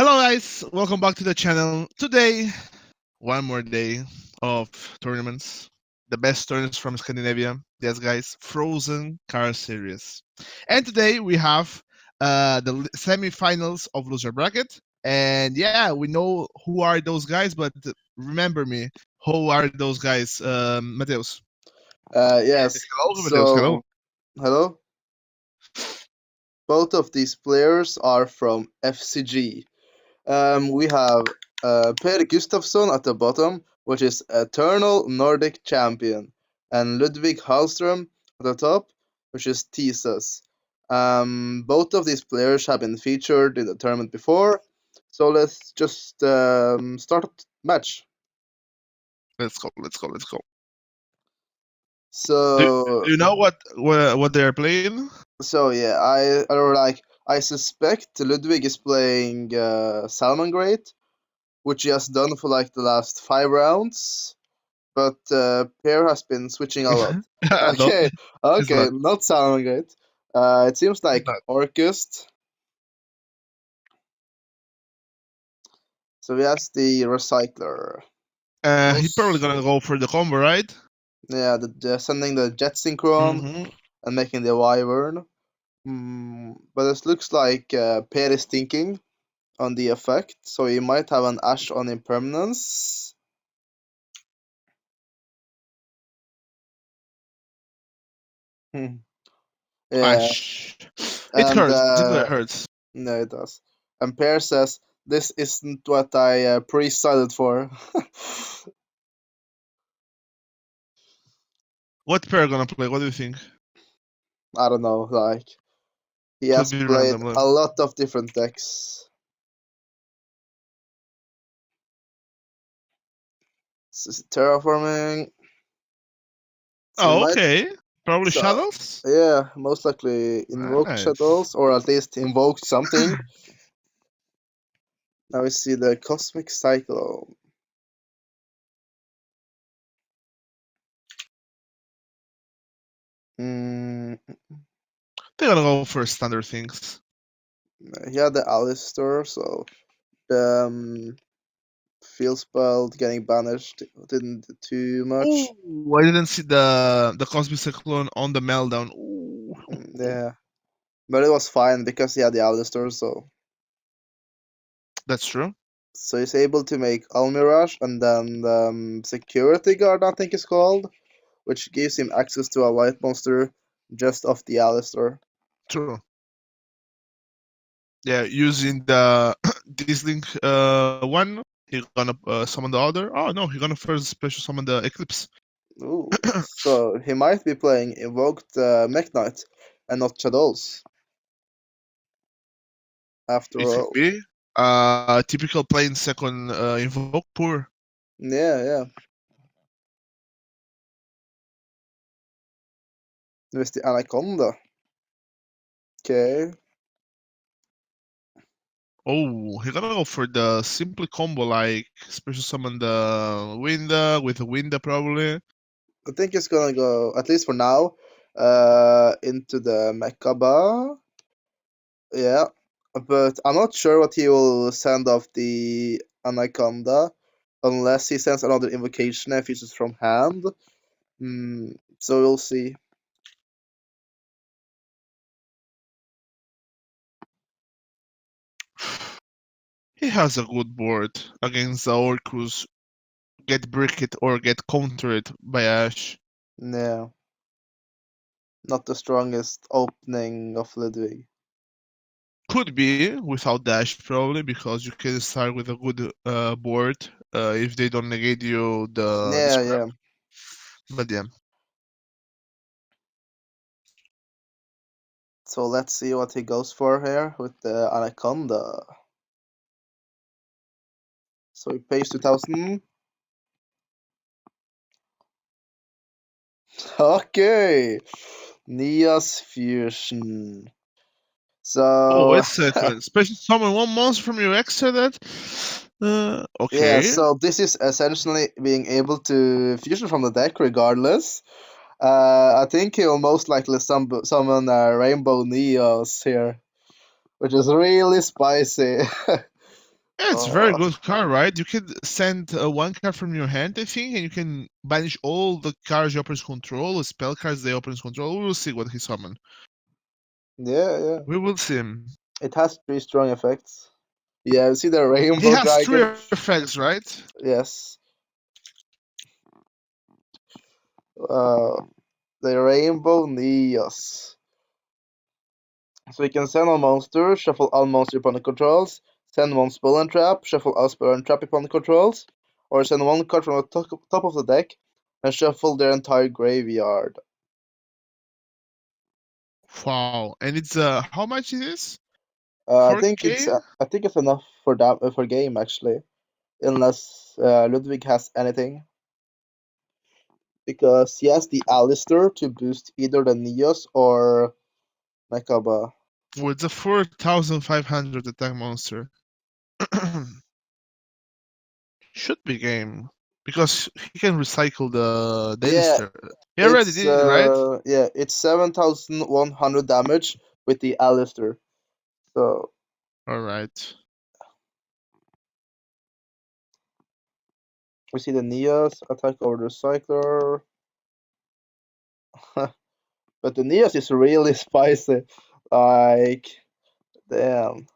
Hello guys, welcome back to the channel. Today, one more day of tournaments. The best tournaments from Scandinavia. Yes guys, Frozen Car Series. And today we have the semi-finals of loser bracket. And yeah, we know who are those guys, but remember me, who are those guys? Mateus. Yes. Hello, Mateus. Hello. Hello. Both of these players are from FCG. We have Pär Gustavsson at the bottom, which is Eternal Nordic Champion, and Ludvig Hällström at the top, which is Thesis. Both of these players have been featured in the tournament before, so let's just start the match. Let's go. So, Do you know what they're playing? So yeah, I suspect Ludwig is playing Salmon Great, which he has done for like the last 5 rounds. But Pierre has been switching a lot. No, Okay, it's okay, not. not Salmon Great. It seems It's like not. Orcust. So he has the Recycler. He's probably Most, gonna go for the combo, right? yeah, sending the Jet Synchron Mm-hmm. and making the Wyvern. But it looks like Pierre is thinking on the effect, so he might have an Ash on Impermanence. Hmm. Yeah, Ash. It and hurts. It hurts. no, it does. And Pear says, "This isn't what I pre-studied for." What pair gonna play? What do you think? I don't know, like he Could has be played randomly. a lot of different decks. Terraforming. So he Oh, might, okay. Probably so shadows. yeah, most likely invoked Nice. shadows or at least invoked something. Now we see the Cosmic Cyclone. Mm, They're gonna go for standard things. he had the Alistair, so the field spell getting banished didn't do too much. Ooh, I didn't see the Cosmic Cyclone on the meltdown. Ooh. Yeah, but it was fine because he had the Alistair, That's true. so he's able to make Almirage and then Security Guard, I think it's called, which gives him access to a light monster just off the Alistair. True. Yeah, using the this link one, he gonna summon the other. Oh no, he gonna first special summon the Eclipse. Ooh, so he might be playing Invoked Mekk Knight and not Shadows, after It could all. be typical playing second invoke poor. Yeah. With the Anaconda. Okay. Oh, he gonna go for the simple combo like special summon the Winda with the Winda probably. I think it's gonna go, at least for now, into the Mekaba. Yeah, but I'm not sure what he will send off the Anaconda, unless he sends another invocation and features from hand. So we'll see. He has a good board against the Orcust. Get bricked or get countered by Ash. Yeah, not the strongest opening of Ludwig. Could be without dash probably because you can start with a good board if they don't negate you the scrap. Yeah. But yeah, So let's see what he goes for here with the Anaconda. So he pays 2000. Okay, Nia's Fusion. oh So wait a second. Special summon one monster from your extra that. yeah, Okay. so this is essentially being able to fusion from the deck regardless. I think he'll most likely summon Rainbow Neos here, which is really spicy. Yeah, it's a very Uh, good card, right? You can send one card from your hand, I think, and you can banish all the cards your opponents control, the spell cards the opponents control. We will see what he summoned. yeah. We will see him. It has 3 strong effects. Yeah, see the He rainbow has three dragon? effects, right? Yes. Uh, the rainbow Neos. So you can send one monster, shuffle all monster opponent controls, send one spell and trap, shuffle all spell and trap opponent controls, or send one card from the top of the deck and shuffle their entire graveyard. Wow. And it's how much it is? I think 4K? it's enough for game actually, unless Ludwig has anything, because he has the Alistair to boost either the Neos or Mekaba. Oh, it's a 4,500 attack monster. Should be game. Because he can recycle the Yeah, Hällström. He already did it, right? it's 7,100 damage with the Alistair. So Alright. we see the Neos attack over the Recycler. But the Neos is really spicy. Like, damn.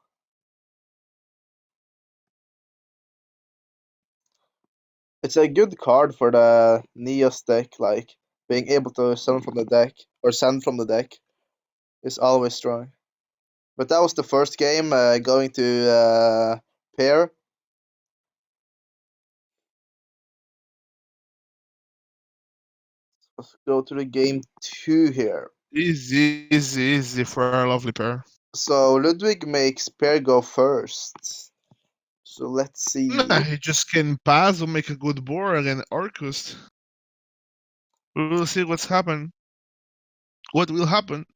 It's a good card for the Neos deck, like being able to summon from the deck or send from the deck is always strong. But that was the first game, going to Pär. Let's go to the game 2 here. Easy for our lovely pair. So Ludwig makes Pär go first. So let's Nah, see. he just can pass or make a good board against Orcust. We will see what's happen. What will happen?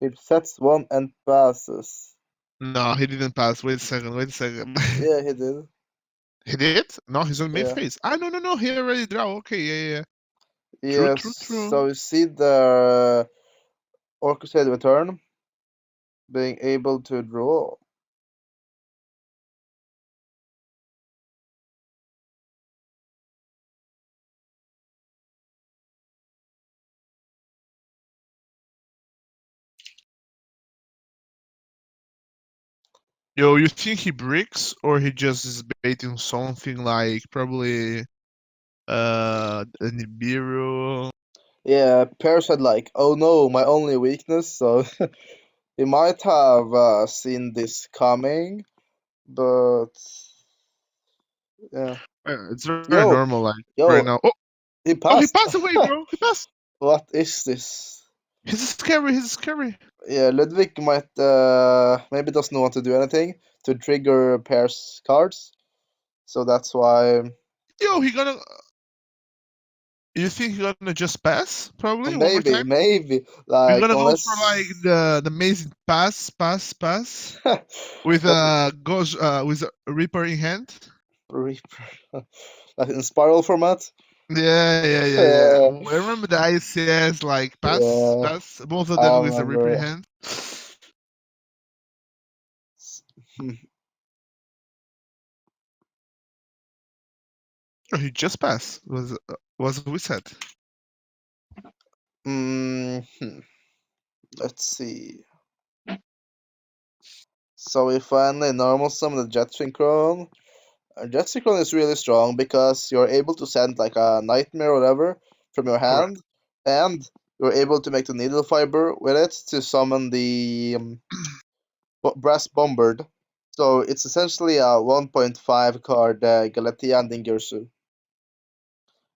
He sets one and passes. No, he didn't pass. Wait a second. Yeah, he did. He did? No, he's on main Yeah. phase. No, he already draw. Okay, yeah. Yes. True. So you see the orchestrated return being able to draw. Yo, you think he bricks or he just is baiting something like probably a Nibiru? Yeah, Pär said like, "Oh no, my only weakness." So he might have seen this coming, but yeah. It's very Yo, normal, like right yo, now. he Oh, he passed. passed away, bro. He passed. What is this? He's scary. Yeah, Ludwig might maybe doesn't want to do anything to trigger Pär's cards, so that's why. Yo, he gonna. You think he's gonna just pass? Probably one more Maybe, time. maybe We're like gonna go for like unless the amazing pass with but a ghost with a Reaper in hand. Reaper, like in spiral format. Yeah. I remember the ICS like Yeah, pass, both of I them with the Reaper in remember. hand. Oh, he just passed. Was we said? Hmm. Let's see. So we finally normal summon the Jet Synchron. Jet Synchron is really strong because you're able to send like a nightmare or whatever from your Correct. hand, and you're able to make the needle fiber with it to summon the brass bombard. So it's essentially a 1.5 card Galatea and Dingirsu.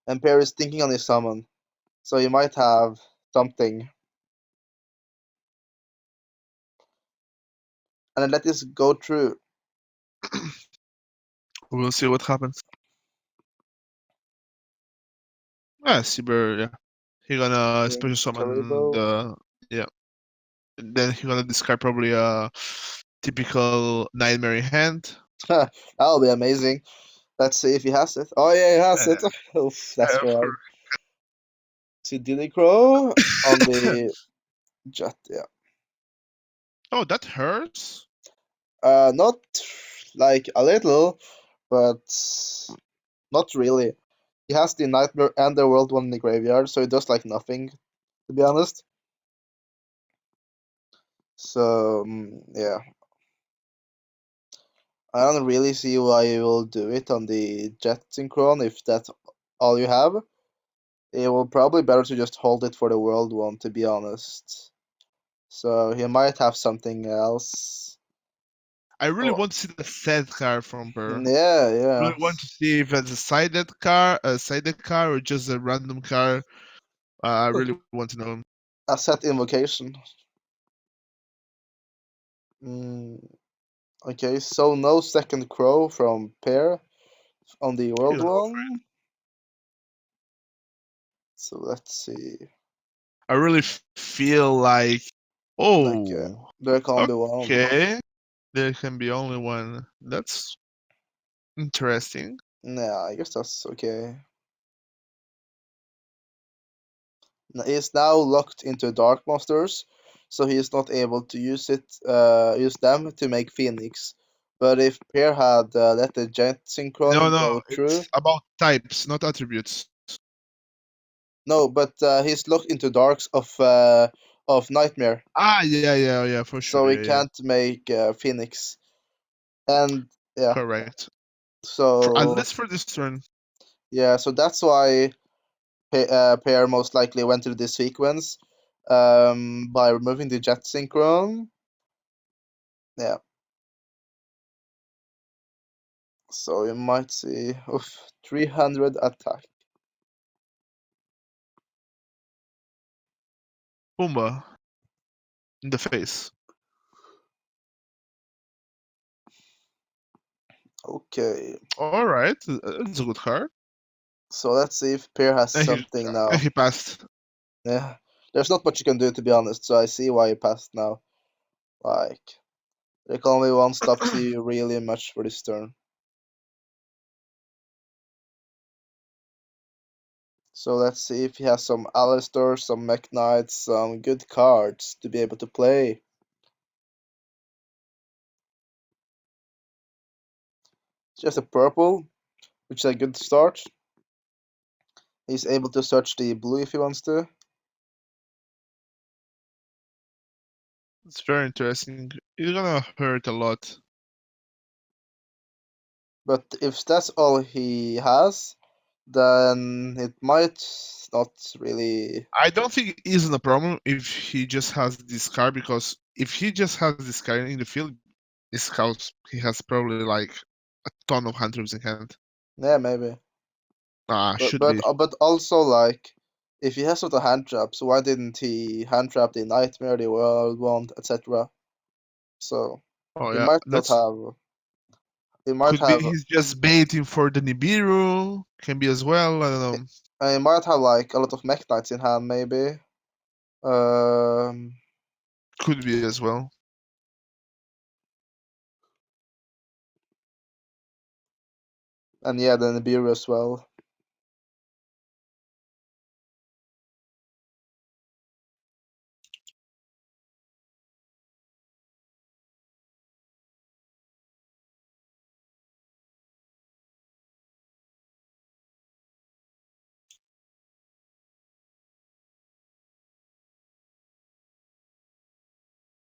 And Pair is thinking on his summon, so you might have something. And then let this go through. We'll see what happens. Cyber, yeah. He gonna Bring special summon Karibo. the yeah. Then he gonna discard probably a typical Nightmare in hand. That'll be amazing. Let's see if he has it. Oh yeah, he has it. Uh, Oof, that's of right. course. See Dilly Crow on the jet, yeah. Oh, that hurts. Not like a little, but not really. He has the Nightmare and the World one in the graveyard, so it does like nothing, to be honest. So yeah, I don't really see why you will do it on the jet synchron if that's all you have. It will probably better to just hold it for the world one, to be honest. So he might have something else. I really Oh, want to see the sad card from Pär. yeah, Really yeah. want to see if it's a sided car, or just a random car. I really want to know. A set invocation. Mm, okay, so no second crow from Pär on the You world know, one. So let's see. I really feel like, Like oh, there can be one. okay, there can be only one. That's interesting. Yeah, I guess that's okay. He's now locked into dark monsters, so he is not able to use them to make Phoenix. But if Pear had let the Jet No, Synchron no, go through, it's about types, not attributes. no, but he's locked into darks of Nightmare, Ah, yeah, for so sure. he Yeah. can't make Phoenix. And yeah, Correct. At so least for this turn. yeah, so that's why Pear most likely went through this sequence by removing the Jet Synchron. Yeah. So you might see 300 attack. Boomba in the face. Okay, All right, it's a good card. so let's see if Pear has And something now. he passed. Yeah, there's not much you can do, to be honest, so I see why you passed now. Like, there can only one stops you really much for this turn. So let's see if he has some Alistair, some Mekk Knights, some good cards to be able to play. Just a purple, which is a good start. He's able to search the blue if he wants to. It's very interesting. It's gonna hurt a lot. But if that's all he has, then it might not really. I don't think it isn't a problem if he just has this card, because if he just has this card in the field, he has probably like a ton of hand troops in hand. Yeah, maybe. But Should but be. uh, but also like, if he has sort of hand traps, why didn't he hand trap the Nightmare, the World Wand, etc.? So Oh he yeah, might not that's have. He might could be. have. He's just baiting for the Nibiru. Can be as well. I don't know. He might have like a lot of Mekk Knights in hand, maybe. Um, Could be as well. and yeah, the Nibiru as well.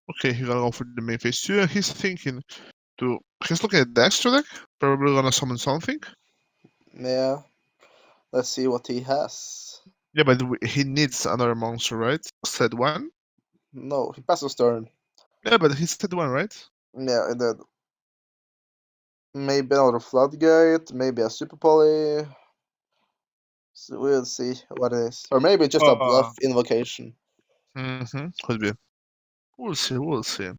Okay, he's gonna go for the main phase 2, and he's looking at the extra deck, probably gonna summon something. Yeah. Let's see what he has. Yeah, but he needs another monster, right? Said one. No, he passes turn. Yeah, but he said one, right? Yeah, and then maybe another Floodgate, maybe a Super Poly. So we'll see what it is. Or maybe just a bluff invocation. Could be. We'll see. We'll see.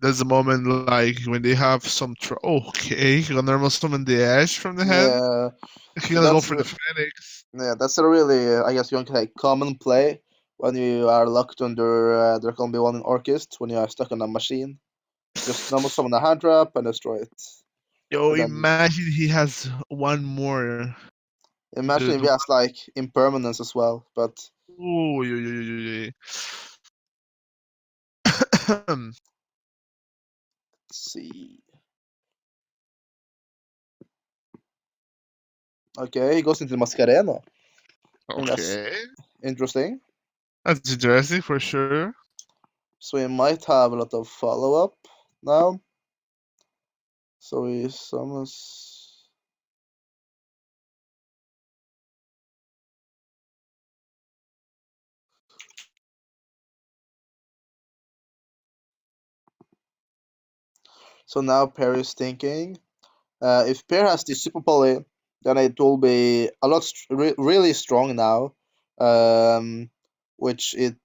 There's a moment like when they have some. Okay, you're gonna normal summon the Ash from the hand. Yeah, You're so gonna go for the Phoenix. that's a really, I guess you can say, common play when you are locked under there can be one in Orcust when you are stuck on a machine. Just normal summon a hand trap and destroy it. Yo, And then imagine he has one more. imagine if he Dude. has like impermanence as well, but Ooh, let's see. Okay, he goes into the Mascarena. I think that's Okay. interesting. That's interesting for sure. So we might have a lot of follow up now. So he summons. So now Pär is thinking, if Pär has the Super Poly, then it will be a lot really strong now, which it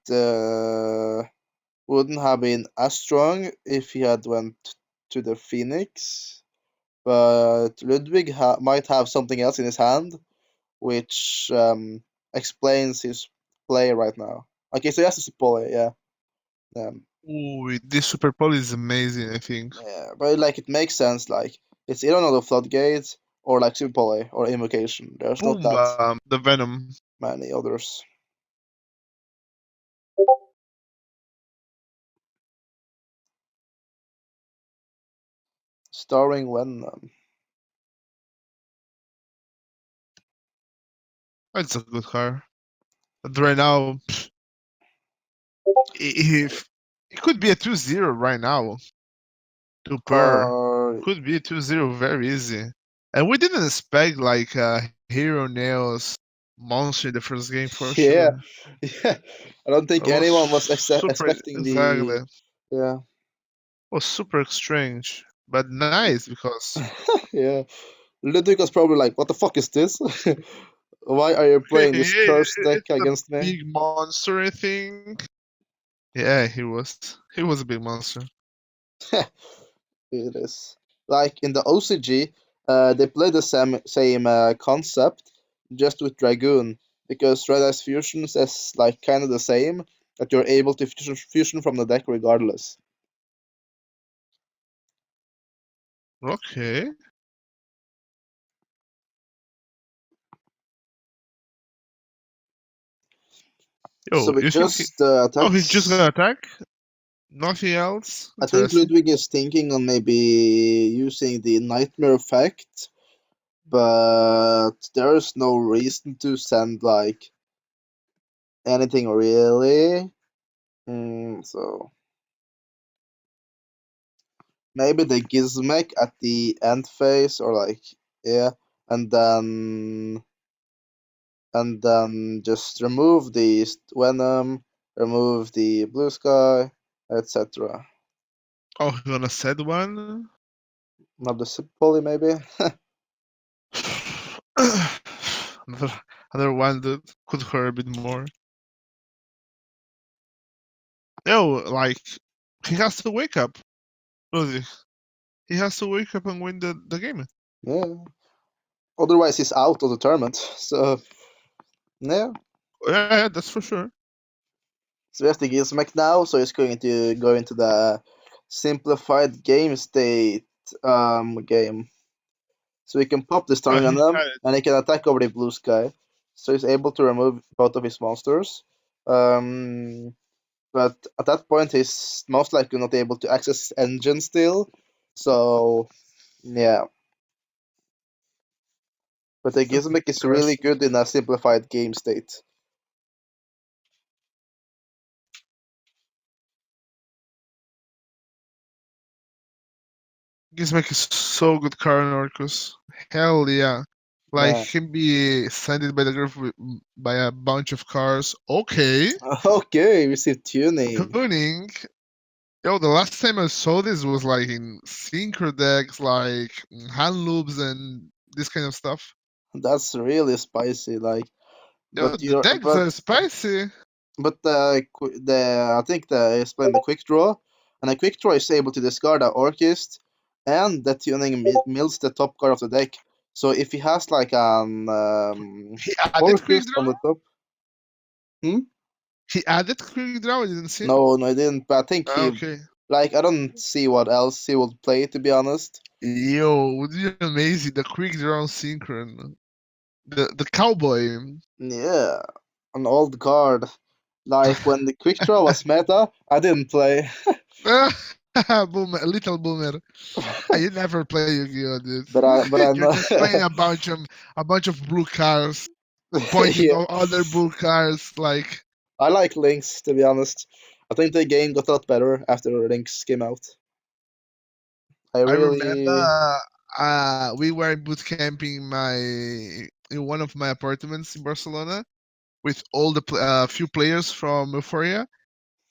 wouldn't have been as strong if he had went to the Phoenix. But Ludwig might have something else in his hand, which explains his play right now. Okay, so he has the Super Poly, yeah. Ooh, this Super Poly is amazing, I think. Yeah, but like it makes sense. Like it's either another floodgate or like super poly or invocation. There's not Boom that Bam, the Venom. many others. Starring Venom. That's a good car. But right now, if it could be a 2-0 right now to Purr. Car. Could be a 2-0 very easy. And we didn't expect like Hero Nails monster in the first game for Yeah, sure. yeah. I don't think It was anyone was super expecting the. exactly. Yeah, Was super strange, but nice because yeah. Ludwig was probably like, "What the fuck is this? Why are you hey, playing this cursed deck it's a against me?" big monster, I think. Yeah, he was. He was a big monster. It is. Like in the OCG, they play the same concept, just with Dragoon, because Red Eyes Fusions is like kind of the same, that you're able to fusion from the deck regardless. Okay. So Yo, we you think? just Oh, he's just attacks. gonna attack? Nothing else? I think Interesting. Ludwig is thinking on maybe using the Nightmare effect, but there is no reason to send like anything really. So maybe the Gizmek at the end phase, or like yeah, and then just remove the Venom, remove the Blue Sky, etc. Oh, he's gonna set one? Not the Super Poly maybe. another, another one that could hurt a bit more. Yo, like, he has to wake up. Really. He has to wake up and win the game. Yeah. Otherwise he's out of the tournament. So yeah. Yeah, that's for sure. So we have the Gizmek now, so he's going to go into the simplified game state game. So he can pop the Oh, Starring on he them, had it. and he can attack over the Blue Sky. So he's able to remove both of his monsters. But at that point, he's most likely not able to access his engine still. So yeah. But the That's Gizmek is really interesting. good in a simplified game state. Gizmek is so good card in Orcus. Hell yeah. Like, Yeah. he can be sent by the group by a bunch of cars. Okay. Okay, we see tuning. Tuning. Yo, the last time I saw this was like in synchro decks, like hand loops and this kind of stuff. That's really spicy. Like, Yo, but the you're decks are spicy. but the I think the explain the quick draw. And a quick draw is able to discard a Orcust, and that tuning mills the top card of the deck. So if he has like an He added quick Orcust draw. on the top, hmm? He added quick draw. I didn't see. No, I didn't. But I think Ah, he okay. like I don't see what else he would play, to be honest. Yo, would be amazing. The quick draw synchron. The cowboy. Yeah, an old card. Like when the quick draw was meta, I didn't play. Boomer, little boomer. You never play Yu-Gi-Oh, dude. but I You're know. just playing a bunch of blue cards, pointing Yeah, on other blue cards. Like I like Lynx, to be honest. I think the game got a lot better after Lynx came out. I I remember, really. we were boot camping in one of my apartments in Barcelona with all the few players from Euphoria,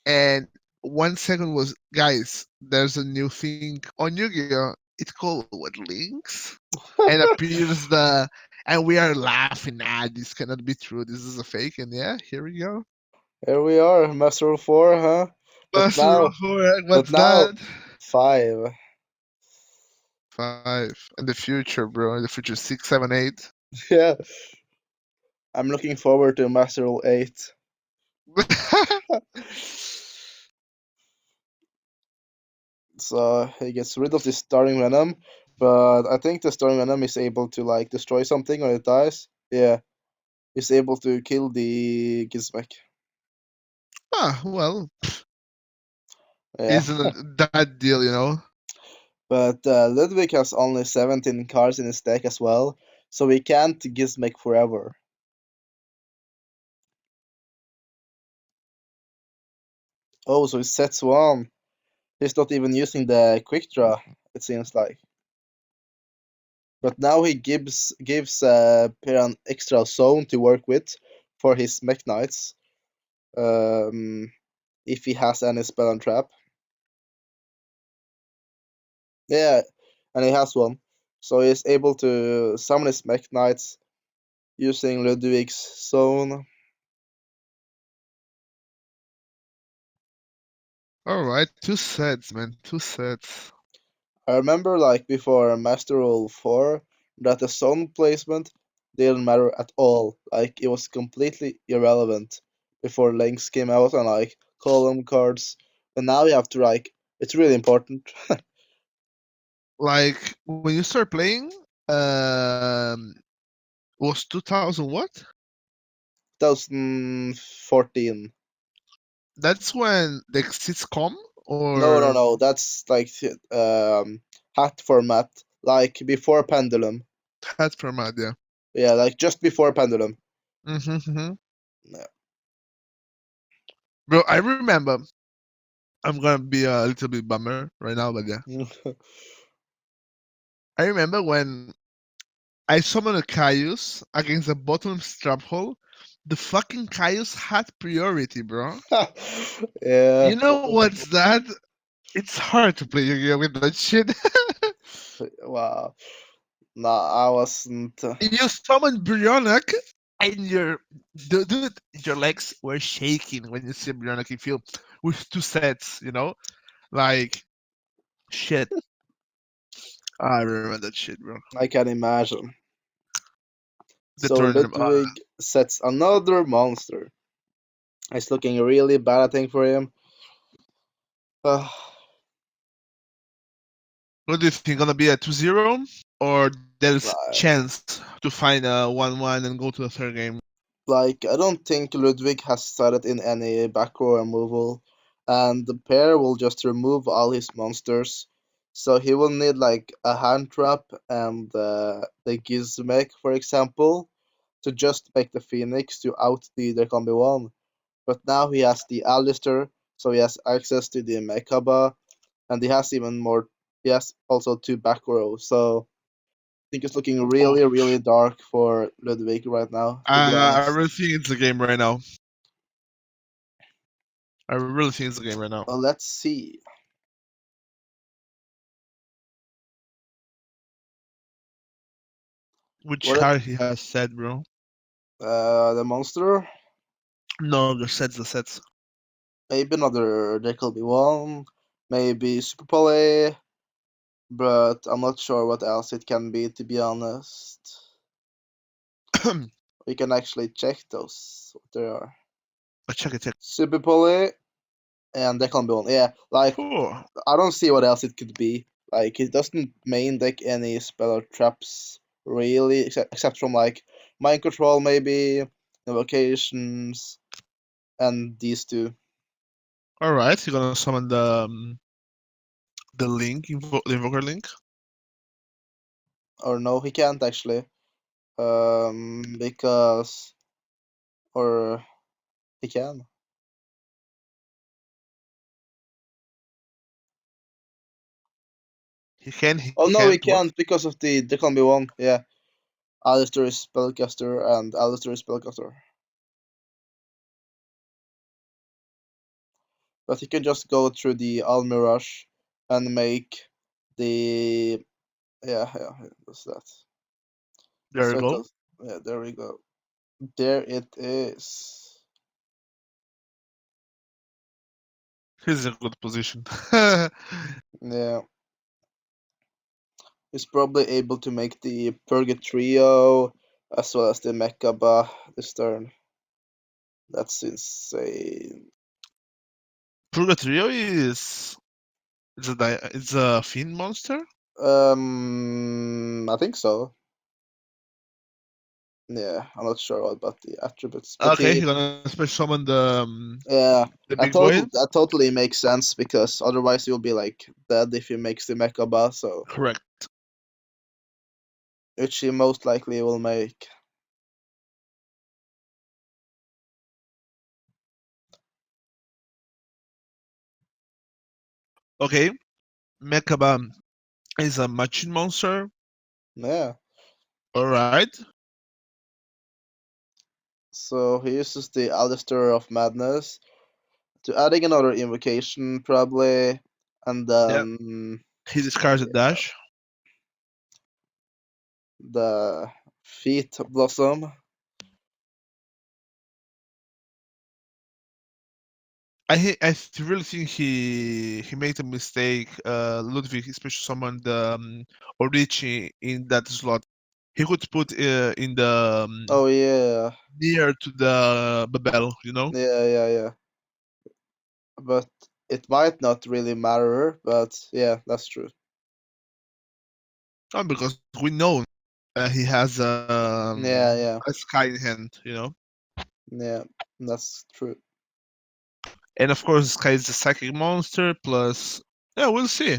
and 1 second was, guys, there's a new thing on Yu-Gi-Oh. It's called what, links, and appears and we are laughing. This cannot be true. This is a fake. And yeah, here we go. Here we are, Master of Four, huh? But Master now, of Horror. but What's now, that? five. 5. In the future, bro. In the future, 6, 7, 8. Yeah, I'm looking forward to Master of Eight. So he gets rid of this Starring Venom, but I think the Starring Venom is able to like destroy something when it dies. Yeah, he's able to kill the Gizmek. Well, Yeah, isn't it that deal? but Ludwig has only 17 cards in his deck as well, so he can't Gizmek forever. Oh, so he sets one. He's not even using the quick draw, it seems like. But now he gives Pär an extra zone to work with for his Mekk Knights, if he has any spell and trap. Yeah, and he has one. So he's able to summon his Mekk Knights using Ludwig's zone. Alright, 2 sets, man. 2 sets. I remember like before Master Rule 4 that the zone placement didn't matter at all. Like it was completely irrelevant before links came out and like column cards. And now you have to like it's really important. Like, when you start playing, was 2000 what? 2014. That's when the exits come? No, no, Or no. That's like hat format, like before Pendulum. hat format, yeah. Yeah, like just before Pendulum. Mm-hmm. Yeah. Bro, I remember, I'm gonna be a little bit bummer right now, but yeah. I remember when I summoned a Caius against the bottom strap hole. The fucking Caius had priority, bro. Yeah. You know what's that? It's hard to play Yu-Gi-Oh with that shit. Wow. Nah, I wasn't. You summon Brionac, and dude, your legs were shaking when you see Brionac. You feel with 2 sets. Like shit. I remember that shit, bro. I can imagine. The So tournament. Ludwig sets another monster. It's looking really bad, I think, for him. Uh, What do you think? Gonna be a 2-0, or there's like, chance to find a 1-1 and go to the third game? like, I don't think Ludwig has started in any back row removal, and the pair will just remove all his monsters. So he will need like a hand trap and the Gizmek, for example, to just make the Phoenix to out the combi one. But now he has the Alistair, so he has access to the Mekaba, and he has even more. He has also two back rows, so I think it's looking Oh, really, really dark for Ludwig right now, to be I honest. really think it's the game right now. I really think it's the game right now. Well, let's see. Which What card he has said, bro? the monster? No, the sets. Maybe another. There could be one. maybe Super Poly, but I'm not sure what else it can be, to be honest. We can actually check those, what they are. Check it. Super Poly, and there can be one. Yeah, like, Oh, I don't see what else it could be. Like, it doesn't main deck any spell or traps, really, except from, like, Mind Control, maybe, Invocations, and these two. all right. You're gonna summon the link, the invoker link. Or no, he can't, actually. Because... Or... He can. He can. He Oh, no, he can't. What? can't, because of there can be one, yeah. Alistair is Spellcaster, and Alistair is Spellcaster. But he can just go through the Almirage and make the... Yeah, that's that. There you So it go. does. Yeah, there we go. There it is. He's in a good position. Yeah. He's probably able to make the Purgatrio as well as the Mekk this turn. That's insane. Purgatrio is it's a fiend monster. I think so. Yeah, I'm not sure about the attributes, but Okay, you're gonna special summon yeah, the big boy. that totally makes sense, because otherwise you'll be like dead if he makes the Mekk, so Correct. which he most likely will make. Okay, Mekaba is a machine monster. Yeah. All right. So he uses the Alistair of Madness to adding another invocation, probably, and Yeah. then He discards a dash. the Feet Blossom. Really think he made a mistake. Ludvig especially summoned Orichi in that slot. He could put in the Oh yeah, near to the Babel, you know? yeah. But it might not really matter. But yeah, that's true. Because we know he has Yeah, a sky in hand, you know? yeah, that's true. And of course, Sky is the psychic monster, plus, yeah, we'll see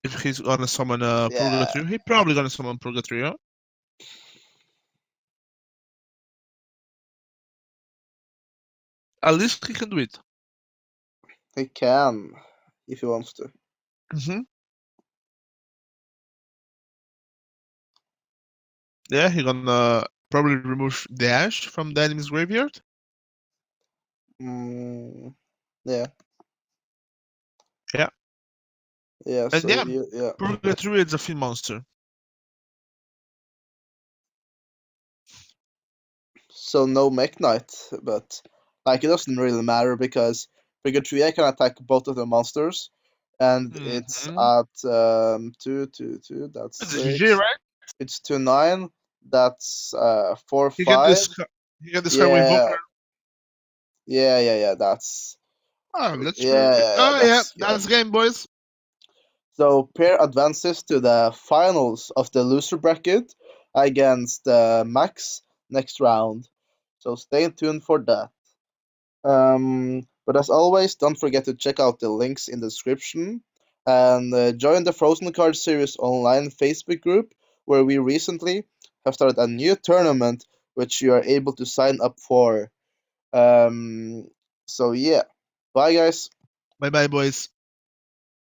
if he's gonna summon Yeah, Purgatrio. He's probably gonna summon Purgatrio. At least he can do it. he can if he wants to. Hmm. Yeah, he's gonna probably remove Dash from the enemy's graveyard. Mm, yeah, Yeah. yeah. And So yeah, yeah. Purgatrio is a fiend monster. So no Mekk Knight, but like it doesn't really matter, because Purgatria can attack both of the monsters, and it's Hmm. at 2/2/2. That's It's a GG, 6. right? It's 2/9. That's He can 4/5. discard. He can discard with Yeah, Invoker. yeah. That's Oh, that's yeah, pretty. yeah, yeah. Oh yeah, That's good. that's game, boys. So Pär advances to the finals of the loser bracket against Max next round. So stay tuned for that. But as always, don't forget to check out the links in the description, and join the Frozen Card Series online Facebook group, where we recently have started a new tournament which you are able to sign up for. So yeah, bye guys. Bye bye, boys.